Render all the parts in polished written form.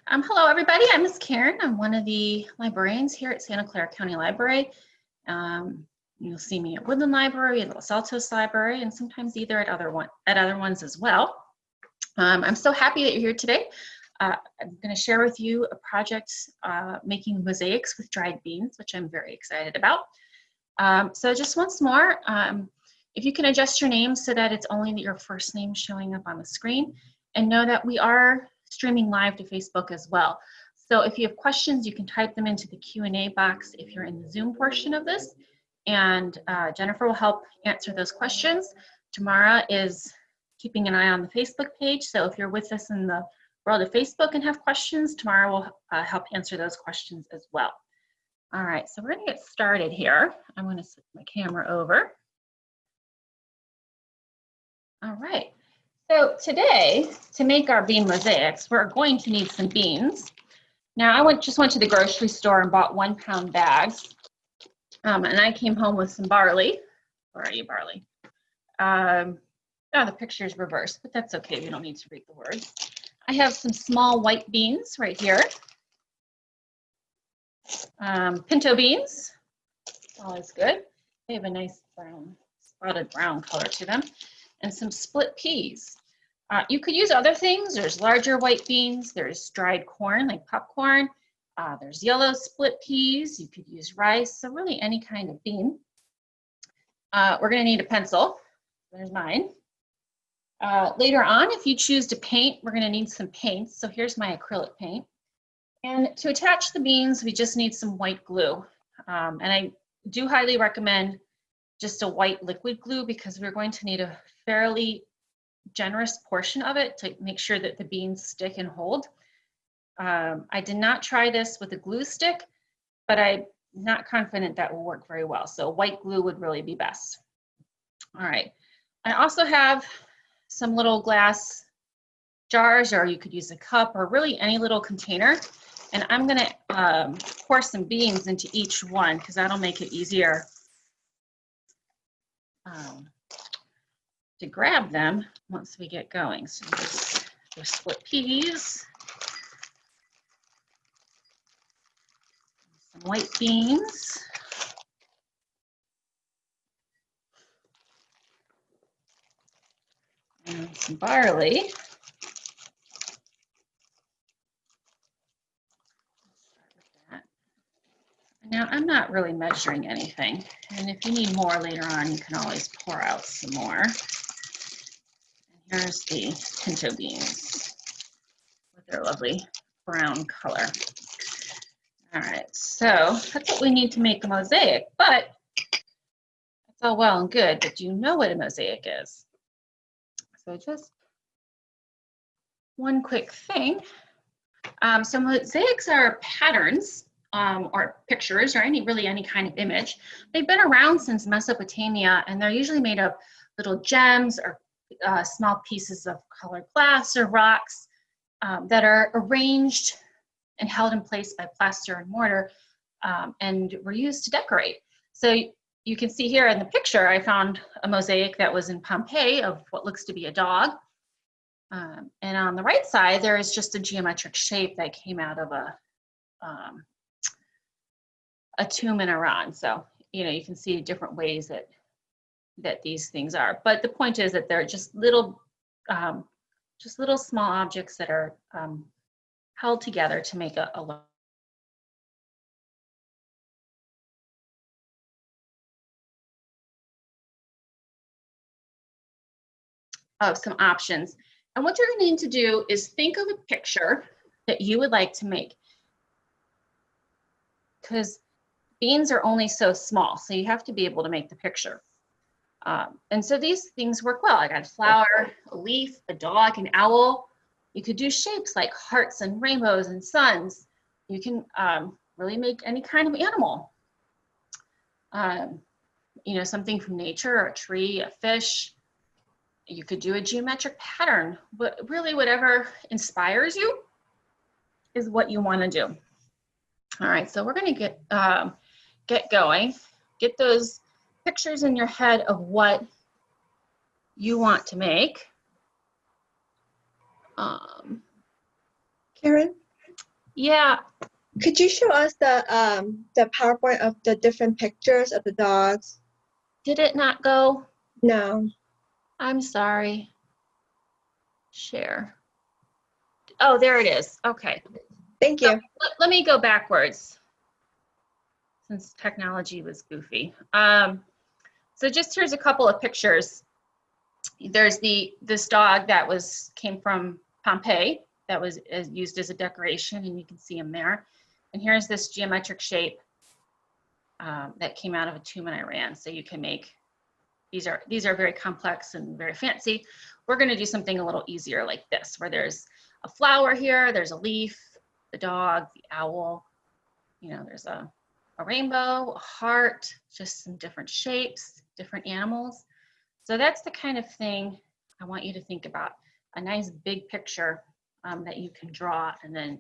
Hello, everybody. I'm Miss Karen. I'm one of the librarians here at Santa Clara County Library. You'll see me at Woodland Library, at Los Altos Library, and sometimes either at other ones as well. I'm so happy that you're here today. I'm going to share with you a project making mosaics with dried beans, which I'm very excited about. So just once more, if you can adjust your name so that it's only your first name showing up on the screen, and know that we are streaming live to Facebook as well. So if you have questions, you can type them into the Q&A box if you're in the Zoom portion of this, and Jennifer will help answer those questions. Tamara is keeping an eye on the Facebook page, so if you're with us in the world of Facebook and have questions, Tamara will help answer those questions as well. All right, so we're gonna get started here. I'm gonna switch my camera over. All right. So today, to make our bean mosaics, we're going to need some beans. Now, I just went to the grocery store and bought 1 pound bags. And I came home with some barley. Where are you, barley? Oh, the picture's reversed, but that's okay. We don't need to read the words. I have some small white beans right here. Pinto beans, always good. They have a nice brown, spotted brown color to them. And some split peas. You could use other things. There's larger white beans. There's dried corn, like popcorn. There's yellow split peas. You could use rice. So really any kind of bean. We're going to need a pencil. There's mine. Later on, if you choose to paint, we're going to need some paint. So here's my acrylic paint. And to attach the beans, we just need some white glue. And I do highly recommend just a white liquid glue because we're going to need a fairly generous portion of it to make sure that the beans stick and hold. I did not try this with a glue stick, but I'm not confident that will work very well. So white glue would really be best. All right. I also have some little glass jars, or you could use a cup or really any little container. And I'm going to pour some beans into each one because that'll make it easier to grab them once we get going. So there's split peas, some white beans, and some barley. Now, I'm not really measuring anything, and if you need more later on, you can always pour out some more. And here's the pinto beans with their lovely brown color. All right, so that's what we need to make a mosaic, but that's all well and good, but do you know what a mosaic is? So just one quick thing. So mosaics are patterns or pictures or really any kind of image. They've been around since Mesopotamia, and they're usually made of little gems or small pieces of colored glass or rocks that are arranged and held in place by plaster and mortar and were used to decorate. So you can see here in the picture, I found a mosaic that was in Pompeii of what looks to be a dog. And on the right side, there is just a geometric shape that came out of a tomb in Iran. So, you can see different ways that these things are. But the point is that they're just little small objects that are held together to make a of some options. And what you're going to need to do is think of a picture that you would like to make, because beans are only so small, so you have to be able to make the picture. And so these things work well. I got a flower, a leaf, a dog, an owl. You could do shapes like hearts and rainbows and suns. You can really make any kind of animal. Something from nature, or a tree, a fish. You could do a geometric pattern, but really whatever inspires you is what you want to do. All right, so we're going to get going. Get those pictures in your head of what you want to make. Karen, Yeah. Could you show us the PowerPoint of the different pictures of the dogs? Did it not go? No. I'm sorry. Share. Oh, there it is. Okay. Thank So you. let me go backwards since technology was goofy. So just here's a couple of pictures. There's this dog that came from Pompeii that was used as a decoration, and you can see him there. And here's this geometric shape that came out of a tomb in Iran. So you can make, these are very complex and very fancy. We're gonna do something a little easier like this, where there's a flower here, there's a leaf, the dog, the owl, you know, there's a rainbow, a heart, just some different shapes, different animals. So that's the kind of thing I want you to think about, a nice big picture that you can draw and then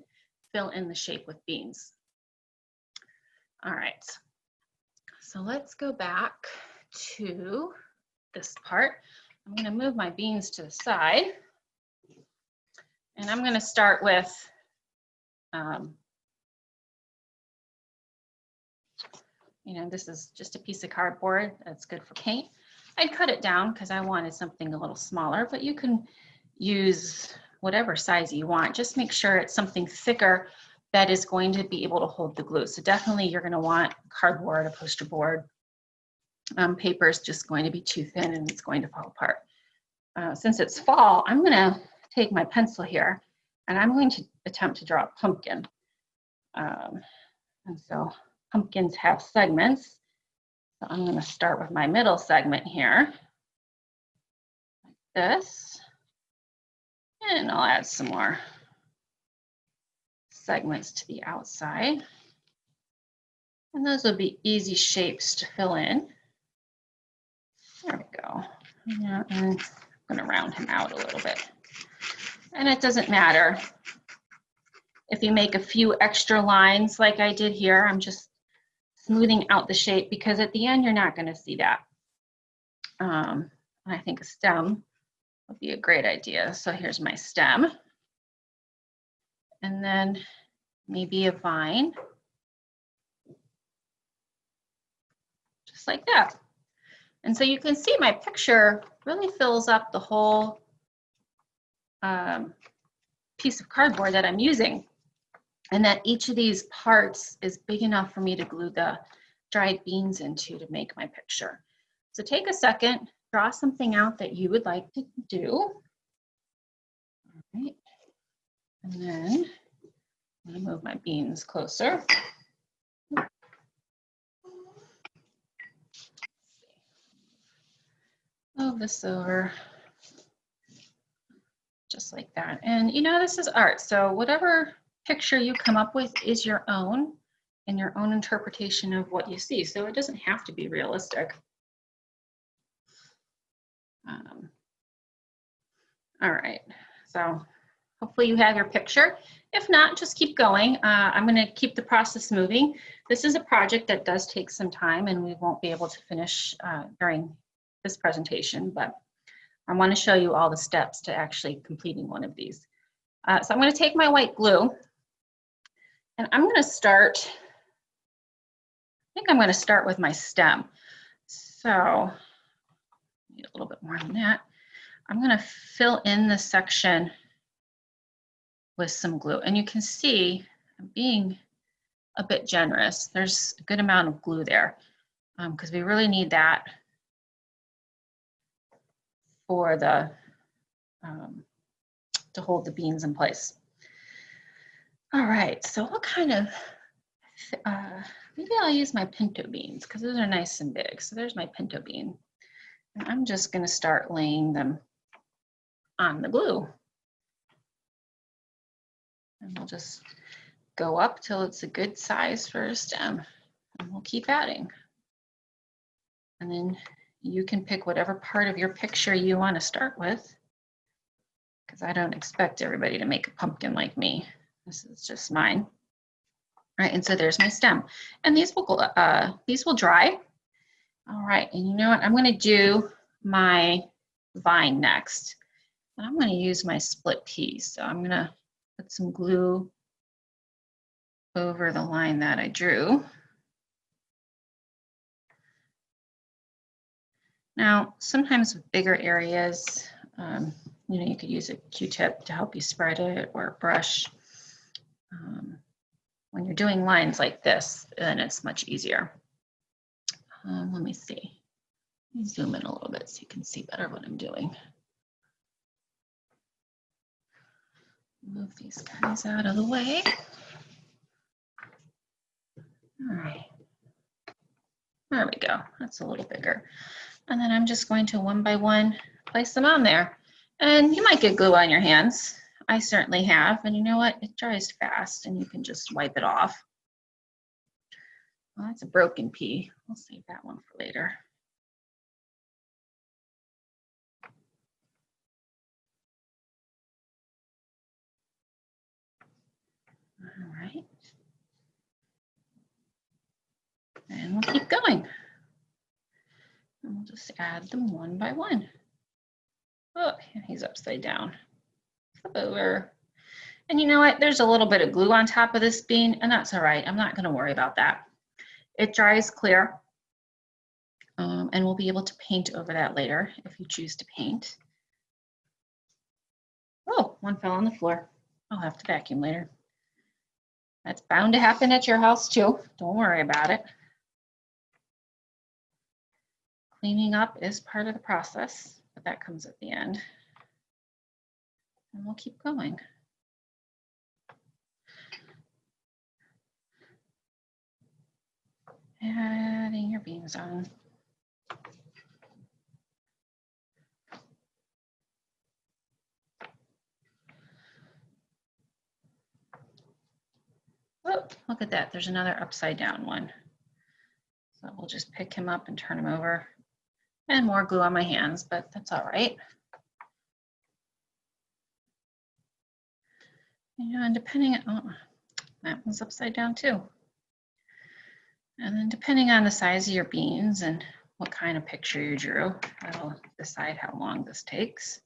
fill in the shape with beans. All right, so let's go back to this part. I'm gonna move my beans to the side, and I'm gonna start with you know, this is just a piece of cardboard that's good for paint. I cut it down because I wanted something a little smaller, but you can use whatever size you want. Just make sure it's something thicker that is going to be able to hold the glue. So definitely you're going to want cardboard, a poster board. Paper is just going to be too thin and it's going to fall apart. Since it's fall, I'm going to take my pencil here and I'm going to attempt to draw a pumpkin. And so pumpkins have segments. So I'm going to start with my middle segment here, like this. And I'll add some more segments to the outside. And those will be easy shapes to fill in. There we go. Yeah, and I'm going to round him out a little bit. And it doesn't matter if you make a few extra lines like I did here. I'm just smoothing out the shape because at the end you're not going to see that. And I think a stem would be a great idea. So here's my stem. And then maybe a vine. Just like that. And so you can see my picture really fills up the whole piece of cardboard that I'm using. And that each of these parts is big enough for me to glue the dried beans into to make my picture. So take a second, draw something out that you would like to do. All right. And then I'm going to move my beans closer. Move this over. Just like that. And you know, this is art. So whatever picture you come up with is your own and your own interpretation of what you see. So it doesn't have to be realistic. All right, so hopefully you have your picture. If not, just keep going. I'm going to keep the process moving. This is a project that does take some time and we won't be able to finish during this presentation, but I want to show you all the steps to actually completing one of these. So I'm going to take my white glue and I'm going to start, I think I'm going to start with my stem. So need a little bit more than that. I'm going to fill in the section with some glue. And you can see I'm being a bit generous. There's a good amount of glue there because we really need that for the to hold the beans in place. All right, so what kind of, maybe I'll use my pinto beans because those are nice and big. So there's my pinto bean. And I'm just going to start laying them on the glue. And we'll just go up till it's a good size for a stem. And we'll keep adding. And then you can pick whatever part of your picture you want to start with, because I don't expect everybody to make a pumpkin like me. This is just mine. All right, and so there's my stem. And these will dry. All right, and you know what? I'm going to do my vine next. And I'm going to use my split piece. So I'm going to put some glue over the line that I drew. Now, sometimes with bigger areas, you could use a Q-tip to help you spread it, or a brush. When you're doing lines like this, then it's much easier. Let me see. Let me zoom in a little bit so you can see better what I'm doing. Move these guys out of the way. All right. There we go. That's a little bigger. And then I'm just going to one by one place them on there. And you might get glue on your hands. I certainly have. And you know what? It dries fast and you can just wipe it off. Well, that's a broken pea. We'll save that one for later. All right. And we'll keep going. And we'll just add them one by one. Oh, he's upside down. Flip over. And you know what? There's a little bit of glue on top of this bean, and that's all right. I'm not going to worry about that. It dries clear, and we'll be able to paint over that later if you choose to paint. Oh, one fell on the floor. I'll have to vacuum later. That's bound to happen at your house too. Don't worry about it. Cleaning up is part of the process, but that comes at the end. And we'll keep going. Adding your beans on. Oh, look at that. There's another upside down one. So we'll just pick him up and turn him over. And more glue on my hands, but that's all right. And depending on, oh, that one's upside down too. And then depending on the size of your beans and what kind of picture you drew, that'll decide how long this takes.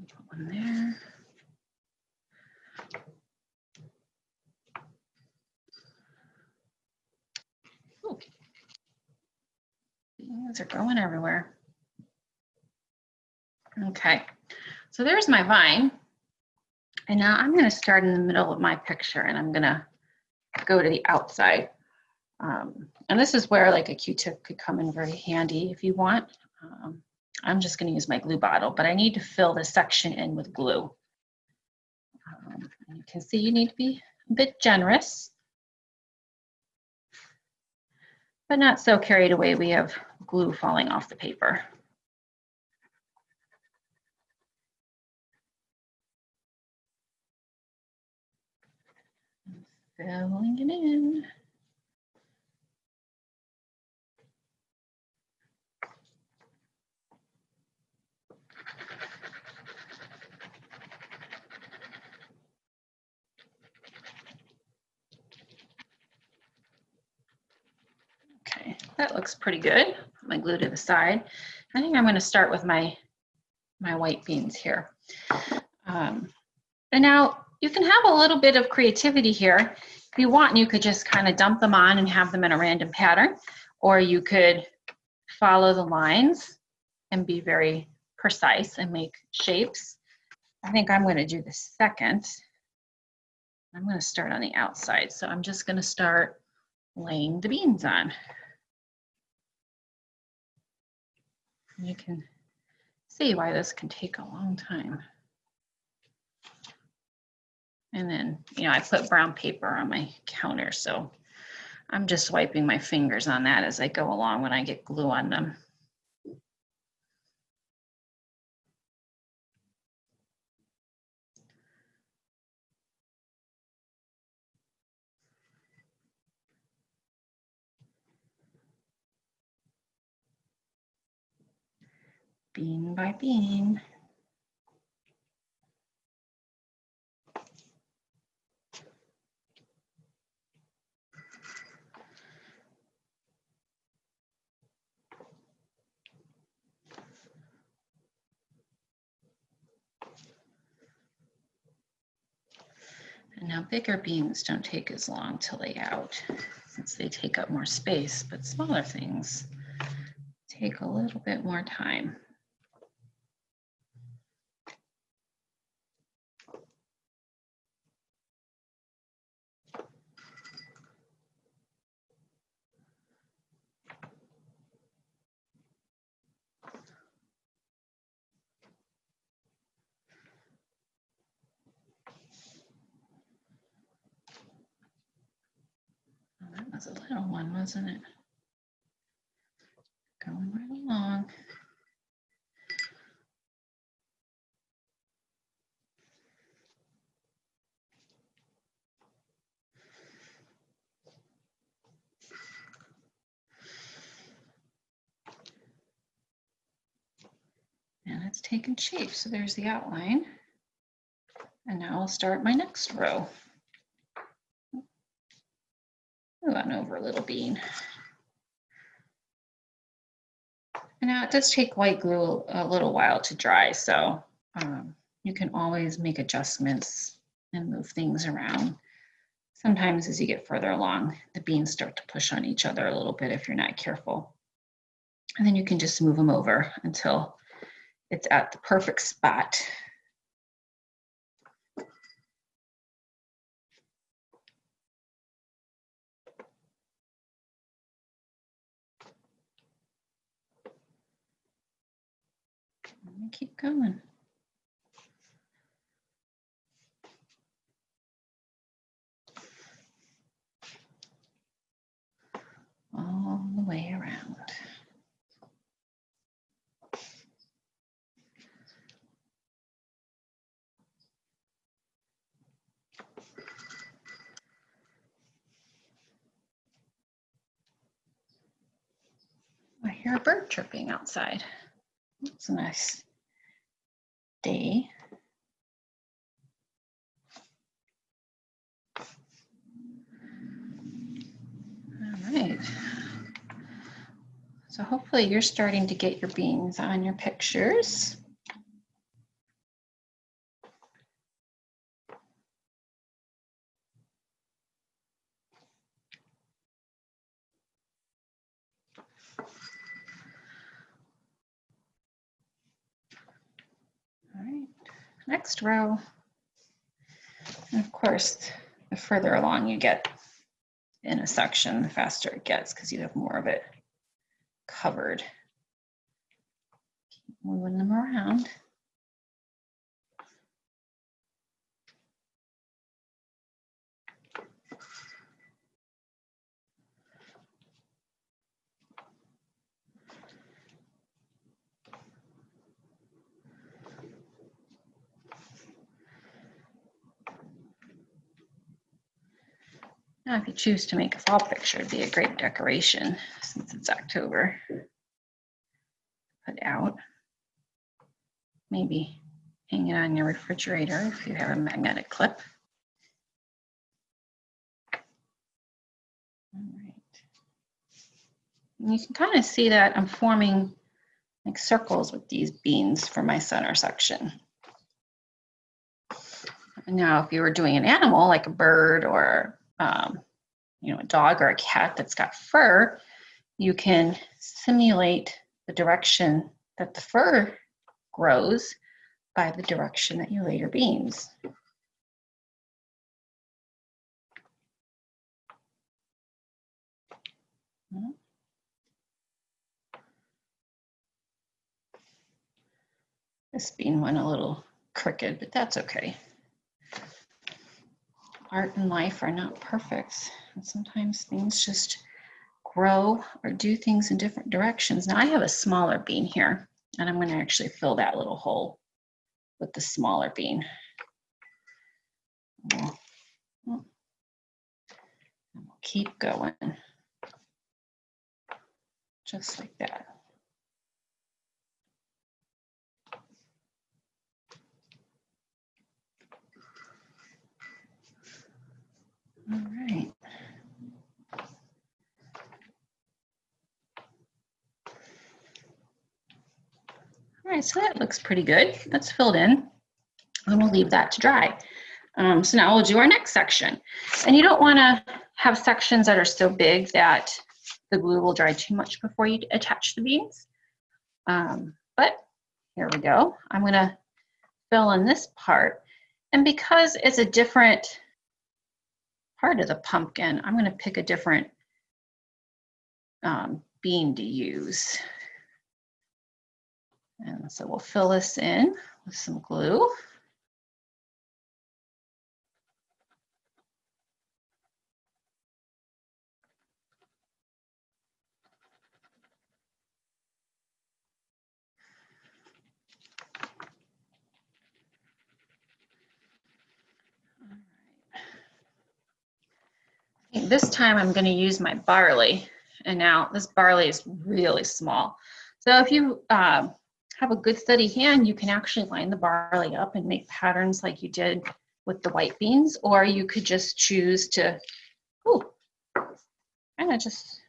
Put one there. Ooh. Beans are going everywhere. Okay, so there's my vine. And now I'm going to start in the middle of my picture, and I'm going to go to the outside. And this is where like a Q-tip could come in very handy if you want. I'm just going to use my glue bottle, but I need to fill this section in with glue. And you can see you need to be a bit generous, but not so carried away we have glue falling off the paper. Filling it in. Okay, that looks pretty good. Put my glue to the side. I think I'm going to start with my white beans here. And now you can have a little bit of creativity here. If you want, you could just kind of dump them on and have them in a random pattern, or you could follow the lines and be very precise and make shapes. I think I'm going to do the second. I'm going to start on the outside. So I'm just going to start laying the beans on. You can see why this can take a long time. And then, I put brown paper on my counter, so I'm just wiping my fingers on that as I go along when I get glue on them. Bean by bean. And now bigger beans don't take as long to lay out since they take up more space, but smaller things take a little bit more time. That was a little one, wasn't it? Going right along. And it's taken shape, so there's the outline. And now I'll start my next row. Move on over a little bean. And now it does take white glue a little while to dry, so you can always make adjustments and move things around. Sometimes as you get further along, the beans start to push on each other a little bit if you're not careful. And then you can just move them over until it's at the perfect spot. And keep going. All the way around. I hear a bird chirping outside. It's a nice day. All right. So hopefully you're starting to get your beans on your pictures. All right, next row. And of course, the further along you get in a section, the faster it gets because you have more of it covered. Keep moving them around. Now, if you choose to make a fall picture, it'd be a great decoration since it's October. Put out. Maybe hang it on your refrigerator if you have a magnetic clip. All right. And you can kind of see that I'm forming like circles with these beans for my center section. And now, if you were doing an animal like a bird or a dog or a cat that's got fur, you can simulate the direction that the fur grows by the direction that you lay your beans. This bean went a little crooked, but that's okay. Art and life are not perfect, and sometimes things just grow or do things in different directions. Now I have a smaller bean here, and I'm going to actually fill that little hole with the smaller bean. And we'll keep going, just like that. All right. All right, so that looks pretty good. That's filled in. And we'll leave that to dry. So now we'll do our next section. And you don't want to have sections that are so big that the glue will dry too much before you attach the beans. But here we go. I'm going to fill in this part. And because it's a different part of the pumpkin, I'm going to pick a different bean to use. And so we'll fill this in with some glue. This time I'm going to use my barley. And now this barley is really small. So if you have a good steady hand, you can actually line the barley up and make patterns like you did with the white beans, or you could just choose to, kind of just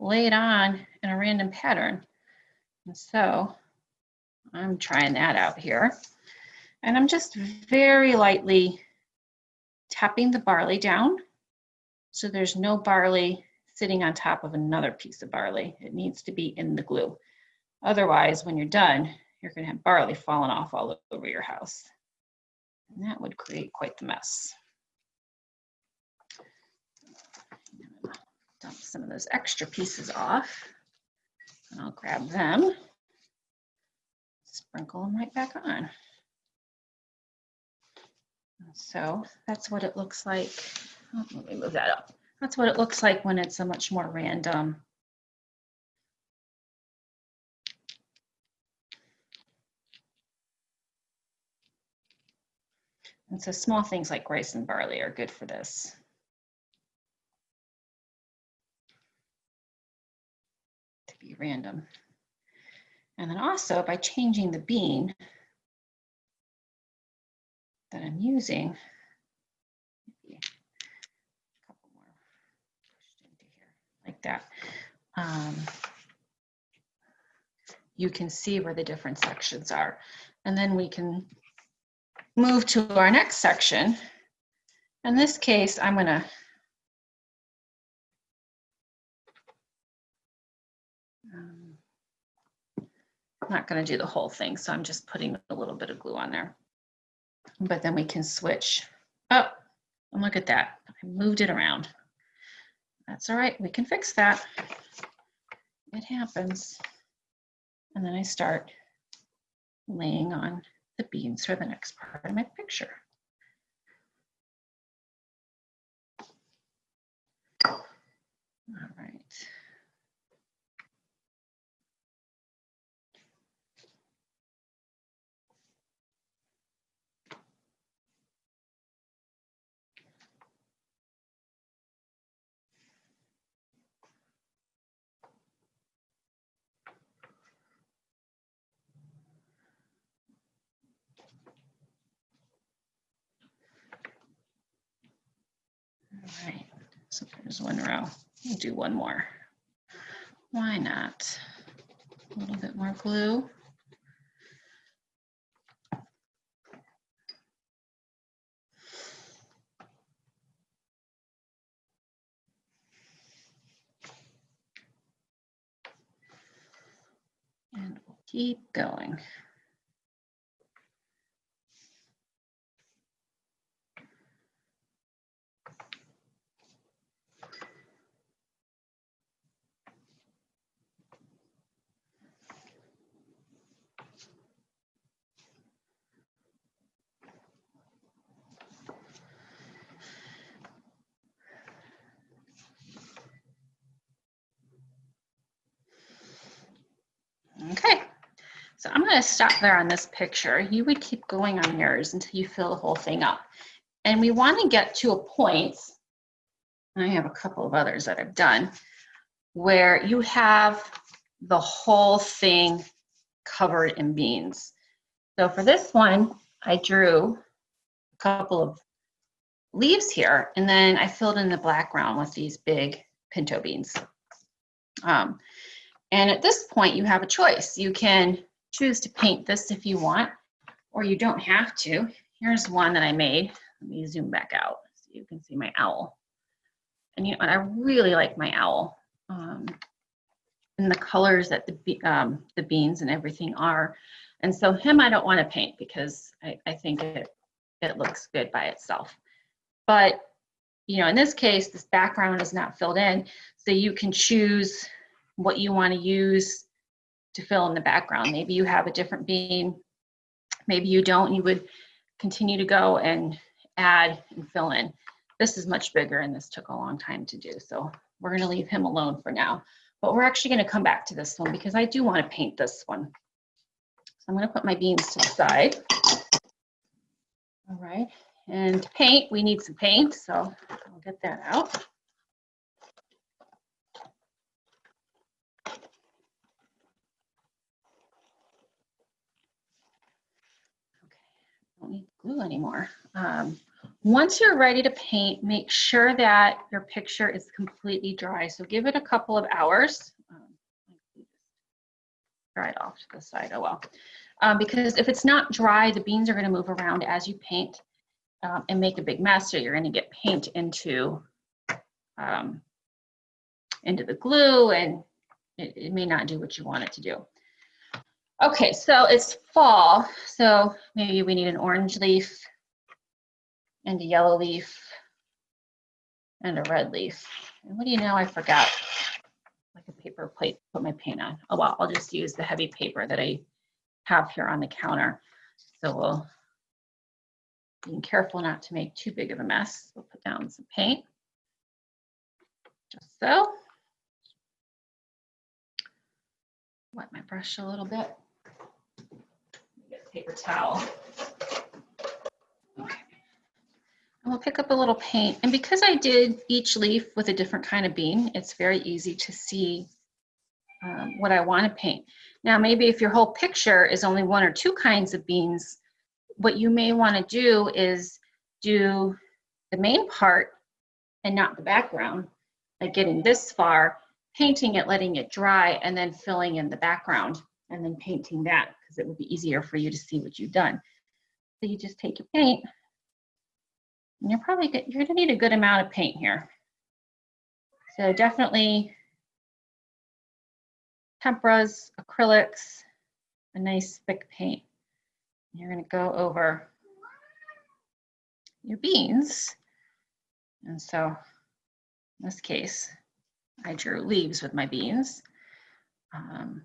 lay it on in a random pattern. And so I'm trying that out here. And I'm just very lightly tapping the barley down so there's no barley sitting on top of another piece of barley. It needs to be in the glue. Otherwise, when you're done, you're going to have barley falling off all over your house. And that would create quite the mess. Dump some of those extra pieces off. And I'll grab them, sprinkle them right back on. So that's what it looks like. Oh, let me move that up. That's what it looks like when it's a much more random. And so small things like rice and barley are good for this. To be random. And then also by changing the bean that I'm using, maybe a couple more pushed into here like that. You can see where the different sections are. And then we can move to our next section. In this case, I'm going to not going to do the whole thing, so I'm just putting a little bit of glue on there. But then we can switch. Oh, and look at that. I moved it around. That's all right. We can fix that. It happens. And then I start laying on the beans for the next part of my picture. All right. All right, so there's one row. We'll do one more. Why not? A little bit more glue. And we'll keep going. Okay, so I'm going to stop there on this picture. You would keep going on yours until you fill the whole thing up. And we want to get to a point, and I have a couple of others that I've done, where you have the whole thing covered in beans. So for this one, I drew a couple of leaves here, and then I filled in the background with these big pinto beans. And at this point, you have a choice. You can choose to paint this if you want, or you don't have to. Here's one that I made. Let me zoom back out so you can see my owl. And you know, I really like my owl. And the colors that the beans and everything are. And so him I don't want to paint because I think it looks good by itself. But you know, in this case, this background is not filled in, so you can choose what you want to use to fill in the background. Maybe you have a different bean, maybe you don't. You would continue to go and add and fill in. This is much bigger and this took a long time to do, so we're going to leave him alone for now. But we're actually going to come back to this one because I do want to paint this one. So I'm going to put my beans to the side. All right, and to paint, we need some paint, so I'll get that out. Okay, don't need glue anymore. Once you're ready to paint, make sure that your picture is completely dry. So give it a couple of hours. Dry it off to the side, oh well. Because if it's not dry, the beans are going to move around as you paint and make a big mess, so you're going to get paint into the glue, and it may not do what you want it to do. Okay, so it's fall, so maybe we need an orange leaf and a yellow leaf and a red leaf. And what do you know, I forgot like a paper plate to put my paint on. Oh well, I'll just use the heavy paper that I have here on the counter. So we'll be careful not to make too big of a mess. We'll put down some paint, just so. Wet my brush a little bit. Get a paper towel. Okay. And we'll pick up a little paint. And because I did each leaf with a different kind of bean, it's very easy to see what I want to paint. Now, maybe if your whole picture is only one or two kinds of beans, what you may want to do is do the main part and not the background, like getting this far, painting it, letting it dry, and then filling in the background, and then painting that, because it would be easier for you to see what you've done. So you just take your paint, and you're going to need a good amount of paint here. So definitely temperas, acrylics, a nice thick paint. You're going to go over your beans. And so in this case, I drew leaves with my beans. And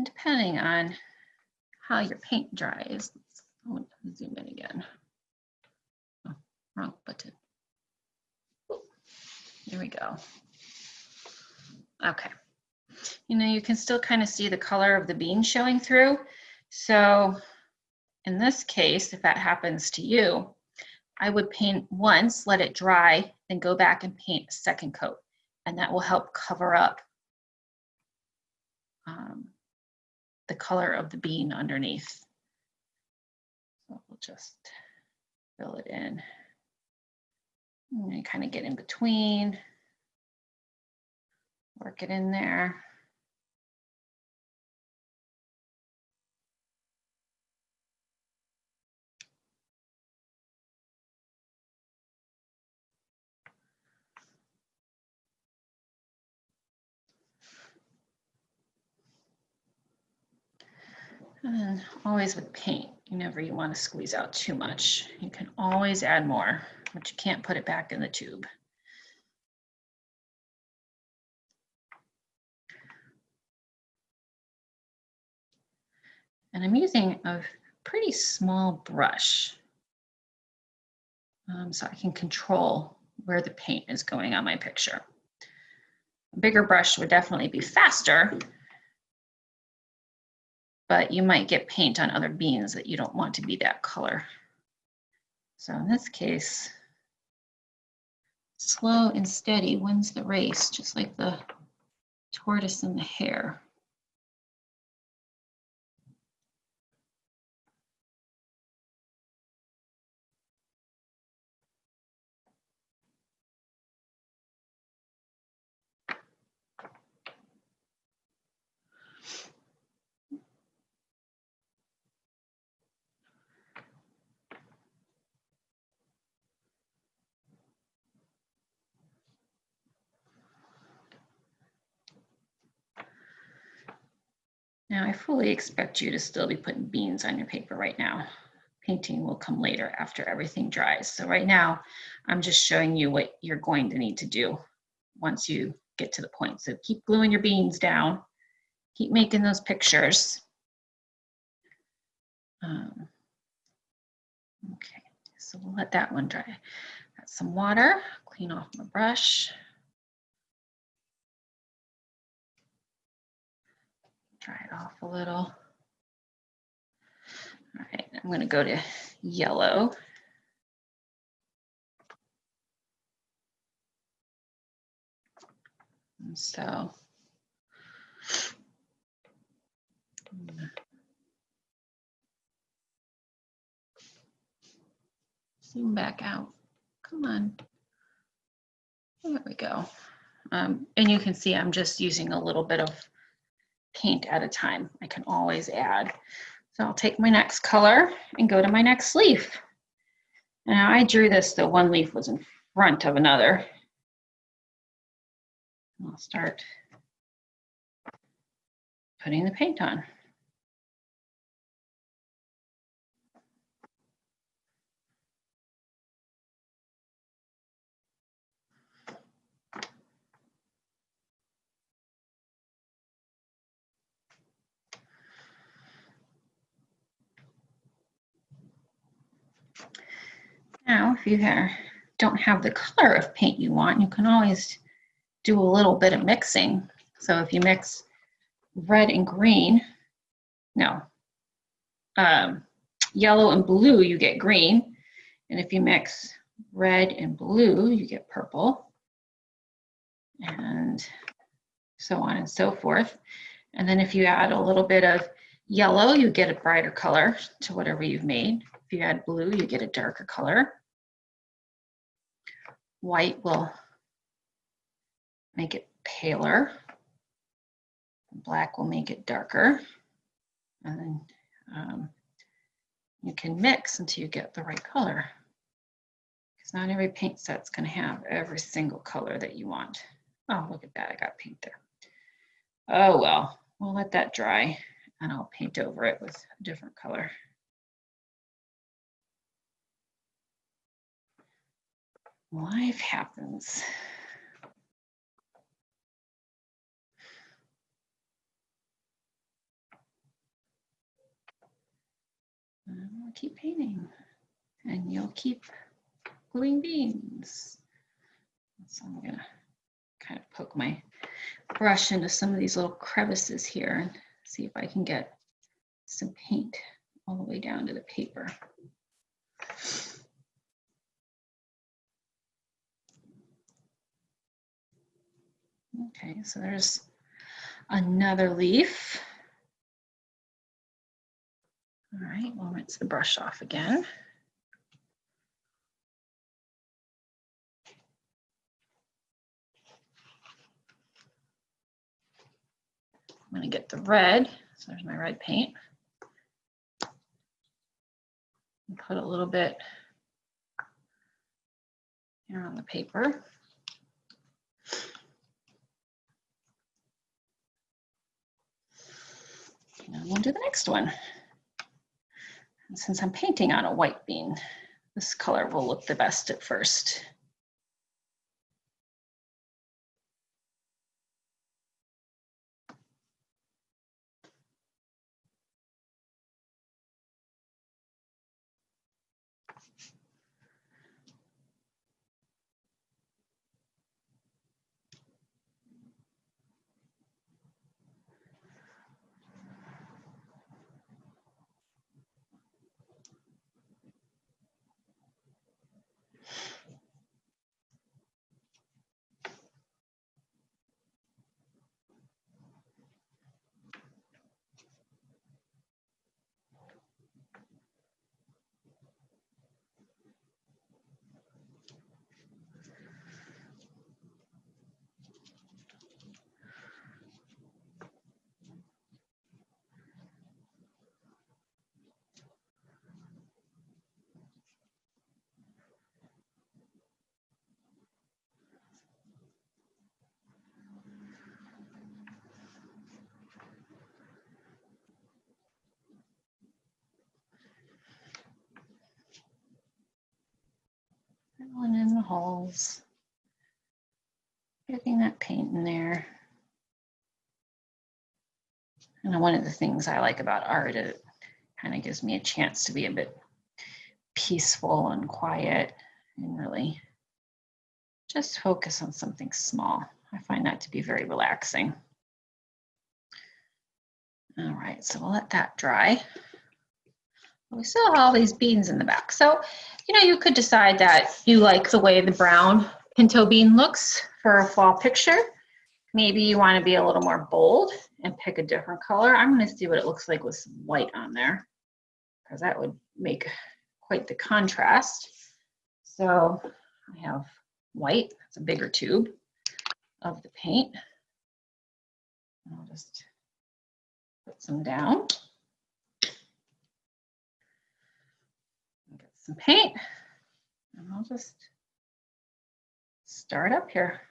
depending on how your paint dries, I'll zoom in again. Oh, wrong button. There we go. Okay. You know, you can still kind of see the color of the bean showing through. So in this case, if that happens to you, I would paint once, let it dry, then go back and paint a second coat. And that will help cover up the color of the bean underneath. So we'll just fill it in. And kind of get in between, work it in there. And always with paint, you want to squeeze out too much. You can always add more, but you can't put it back in the tube. And I'm using a pretty small brush so I can control where the paint is going on my picture. A bigger brush would definitely be faster, but you might get paint on other beans that you don't want to be that color. So in this case, slow and steady wins the race, just like the tortoise and the hare. Now I fully expect you to still be putting beans on your paper right now. Painting will come later after everything dries. So right now, I'm just showing you what you're going to need to do once you get to the point. So keep gluing your beans down, keep making those pictures. Okay, so we'll let that one dry. Got some water, clean off my brush. Dry it off a little. All right, I'm going to go to yellow. And so zoom back out. Come on. There we go. And you can see I'm just using a little bit of paint at a time. I can always add. So I'll take my next color and go to my next leaf. Now I drew this, the one leaf was in front of another. I'll start putting the paint on. Now, if you don't have the color of paint you want, you can always do a little bit of mixing. So if you mix red and green, yellow and blue, you get green. And if you mix red and blue, you get purple. And so on and so forth. And then if you add a little bit of yellow, you get a brighter color to whatever you've made. If you add blue, you get a darker color. White will make it paler. Black will make it darker. And then you can mix until you get the right color. Because not every paint set's going to have every single color that you want. Oh, look at that, I got paint there. Oh well, we'll let that dry and I'll paint over it with a different color. Life happens. And we'll keep painting and you'll keep gluing beans. So I'm gonna kind of poke my brush into some of these little crevices here and see if I can get some paint all the way down to the paper. Okay, so there's another leaf. All right, we'll rinse the brush off again. I'm going to get the red. So there's my red paint. And put a little bit here on the paper. And we'll do the next one. And since I'm painting on a white bean, this color will look the best at first. holes. Getting that paint in there. And one of the things I like about art, it kind of gives me a chance to be a bit peaceful and quiet and really just focus on something small. I find that to be very relaxing. All right, so we'll let that dry. We still have all these beans in the back. So, you know, you could decide that you like the way the brown pinto bean looks for a fall picture. Maybe you want to be a little more bold and pick a different color. I'm going to see what it looks like with some white on there, because that would make quite the contrast. So I have white, it's a bigger tube of the paint. I'll just put some down. Get some paint, and I'll just start up here.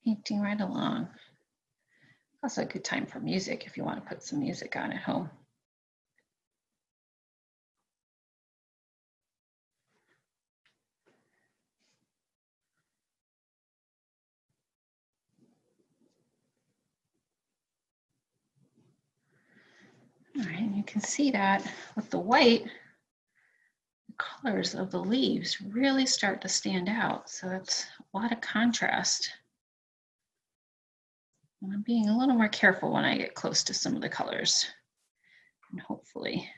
Painting right along. Also a good time for music if you want to put some music on at home. All right, and you can see that with the white, the colors of the leaves really start to stand out. So it's a lot of contrast. And I'm being a little more careful when I get close to some of the colors, and hopefully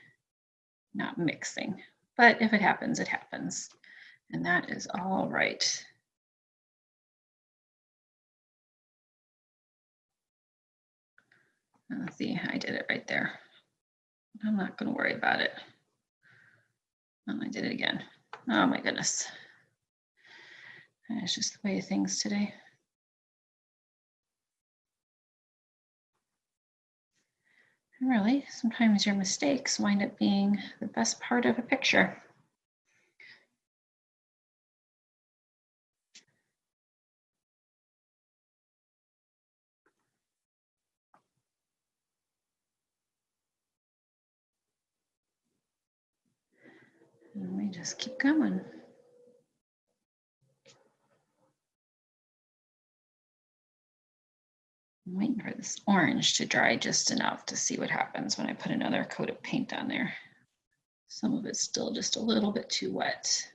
not mixing. But if it happens, it happens. And that is all right. Let's see, I did it right there. I'm not going to worry about it. Oh, I did it again. Oh my goodness. It's just the way of things today. And really, sometimes your mistakes wind up being the best part of a picture. And we just keep going. I'm waiting for this orange to dry just enough to see what happens when I put another coat of paint on there. Some of it's still just a little bit too wet.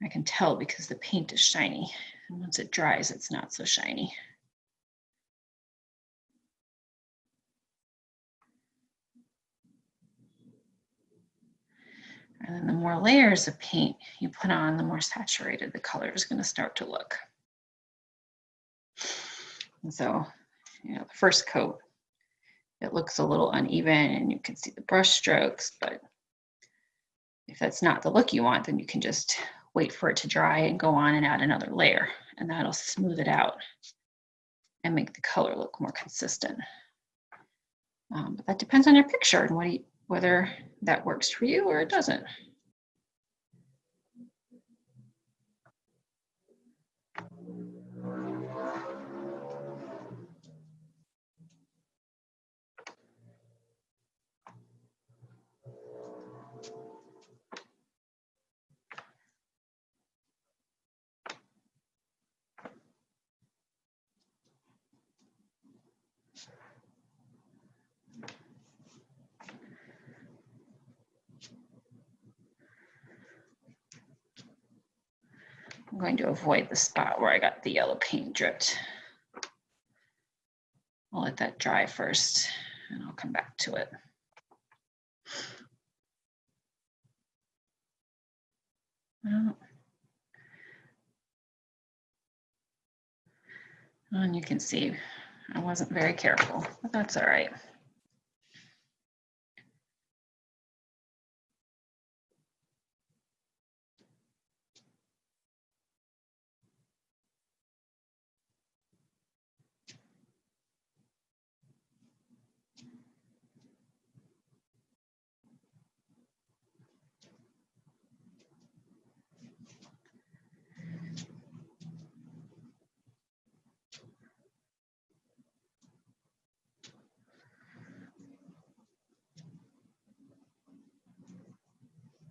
I can tell because the paint is shiny, and once it dries, it's not so shiny. And then the more layers of paint you put on, the more saturated the color is going to start to look. And so, you know, the first coat, it looks a little uneven and you can see the brush strokes, but if that's not the look you want, then you can just wait for it to dry and go on and add another layer, and that'll smooth it out and make the color look more consistent. But that depends on your picture and whether that works for you or it doesn't. I'm going to avoid the spot where I got the yellow paint dripped. I'll let that dry first and I'll come back to it. Well, And you can see I wasn't very careful, but that's all right.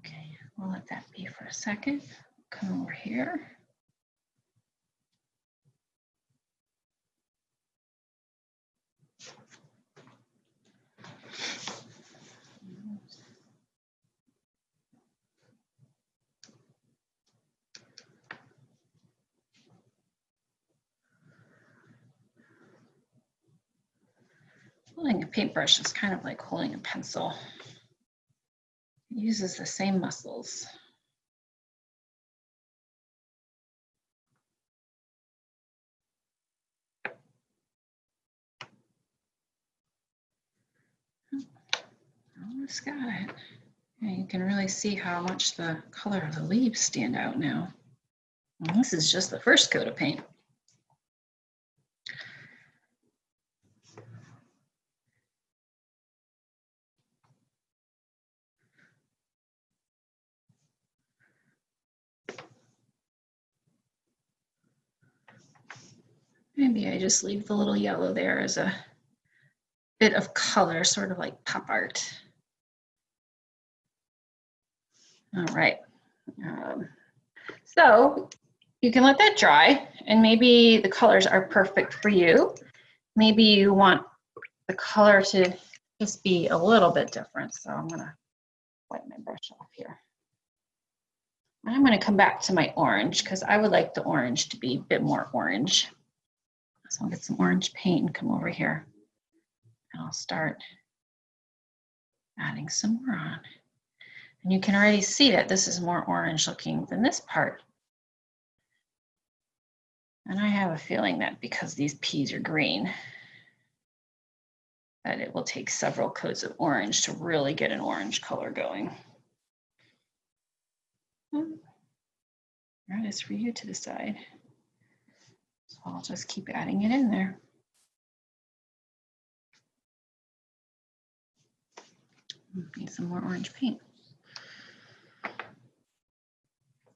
Okay, we'll let that be for a second. Come over here. Holding a paintbrush is kind of like holding a pencil. It uses the same muscles. Almost got it. And you can really see how much the color of the leaves stand out now. And this is just the first coat of paint. Maybe I just leave the little yellow there as a bit of color, sort of like pop art. All right. So you can let that dry, and maybe the colors are perfect for you. Maybe you want the color to just be a little bit different. So I'm gonna wipe my brush off here. And I'm gonna come back to my orange because I would like the orange to be a bit more orange. So I'll get some orange paint and come over here. And I'll start adding some more on. And you can already see that this is more orange looking than this part. And I have a feeling that because these peas are green, that it will take several coats of orange to really get an orange color going. That is for you to decide. So I'll just keep adding it in there. Need some more orange paint. A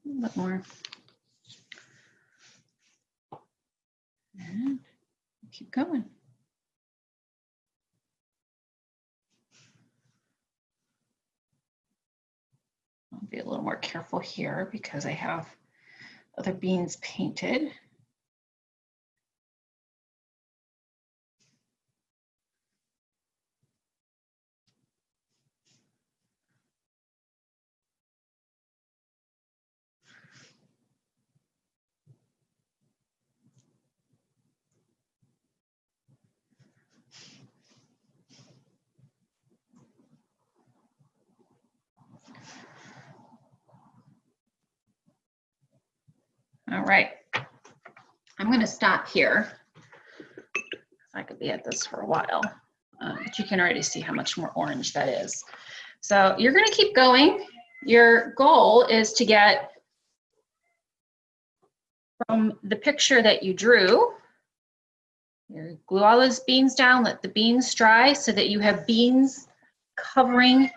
little bit more. And keep going. I'll be a little more careful here because I have other beans painted. All right, I'm going to stop here. I could be at this for a while, but you can already see how much more orange that is. So you're going to keep going. Your goal is to get from the picture that you drew, you glue all those beans down, let the beans dry so that you have beans covering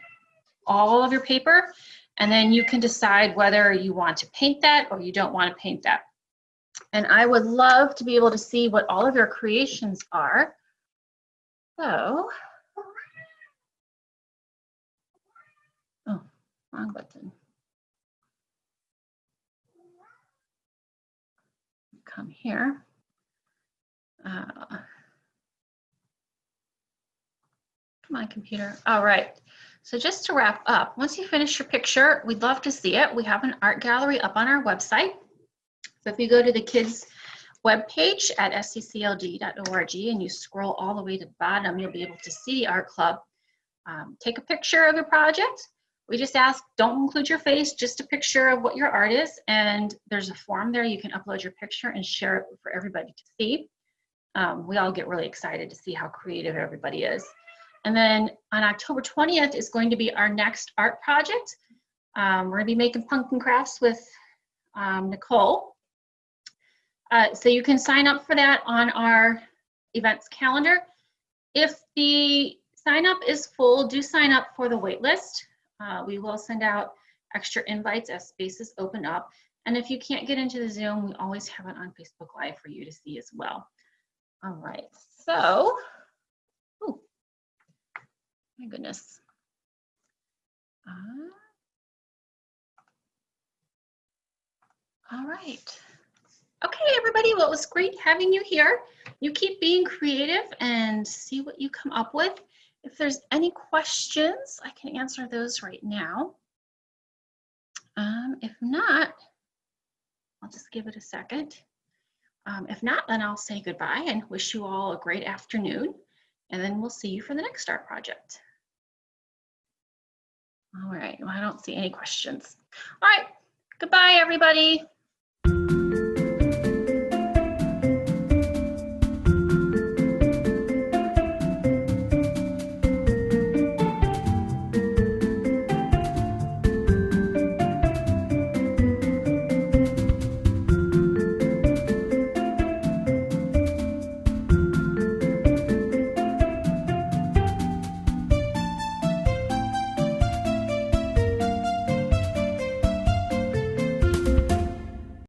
all of your paper. And then you can decide whether you want to paint that or you don't want to paint that. And I would love to be able to see what all of your creations are. So, oh, wrong button. Come here. Come on, computer. All right. So just to wrap up, once you finish your picture, we'd love to see it. We have an art gallery up on our website. So if you go to the kids webpage at sccld.org and you scroll all the way to the bottom, you'll be able to see the art club. Take a picture of your project. We just ask, don't include your face, just a picture of what your art is. And there's a form there. You can upload your picture and share it for everybody to see. we all get really excited to see how creative everybody is. And then on October 20th is going to be our next art project. We're going to be making pumpkin crafts with Nicole. So you can sign up for that on our events calendar. If the sign up is full, do sign up for the wait list. We will send out extra invites as spaces open up. And if you can't get into the Zoom, we always have it on Facebook Live for you to see as well. All right, so, oh, my goodness. All right. Okay, everybody, well, it was great having you here. You keep being creative and see what you come up with. If there's any questions, I can answer those right now. If not, I'll just give it a second. If not, then I'll say goodbye and wish you all a great afternoon, and then we'll see you for the next art project. All right, well, I don't see any questions. All right, goodbye, everybody.